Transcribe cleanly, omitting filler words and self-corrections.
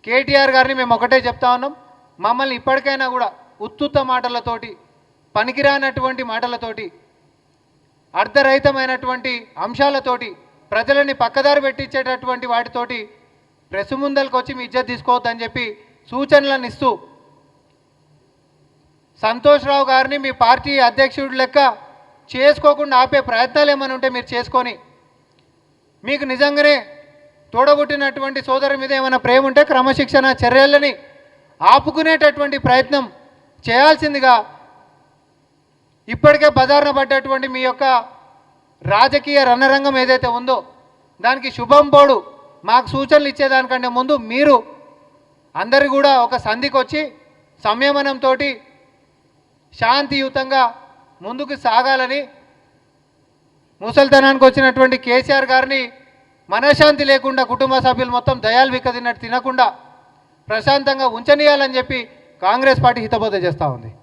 కేటీఆర్ గారిని మేము ఒకటే చెప్తా ఉన్నాం, మమ్మల్ని ఇప్పటికైనా కూడా ఉత్తుత్త మాటలతోటి, పనికిరానటువంటి మాటలతోటి, అర్ధరహితమైనటువంటి అంశాలతోటి, ప్రజలని పక్కదారి పెట్టించేటటువంటి వాటితోటి ప్రెస్ ముందరికి వచ్చి మీ ఇజ్జత్ తీసుకోవద్దని చెప్పి సూచనలను ఇస్తూ, సంతోష్ రావు గారిని మీ పార్టీ అధ్యక్షుడి లెక్క చేసుకోకుండా ఆపే ప్రయత్నాలు ఏమైనా ఉంటే మీరు చేసుకొని, మీకు నిజంగానే తోడబుట్టినటువంటి సోదరు మీద ఏమైనా ప్రేమ ఉంటే క్రమశిక్షణ చర్యలని ఆపుకునేటటువంటి ప్రయత్నం చేయాల్సిందిగా ఇప్పటికే బజారున పడ్డటువంటి మీ యొక్క రాజకీయ రణరంగం ఏదైతే ఉందో దానికి శుభం పోడు. మాకు సూచనలు ఇచ్చేదానికంటే ముందు మీరు అందరు కూడా ఒక సంధికి వచ్చి సంయమనంతో శాంతియుతంగా ముందుకు సాగాలని, ముసలితనానికి వచ్చినటువంటి కేసీఆర్ గారిని మనశ్శాంతి లేకుండా కుటుంబ సభ్యులు మొత్తం దయాలు విక్కదిన్నట్టు తినకుండా ప్రశాంతంగా ఉంచనీయాలని చెప్పి కాంగ్రెస్ పార్టీ హితబోధ చేస్తూ ఉంది.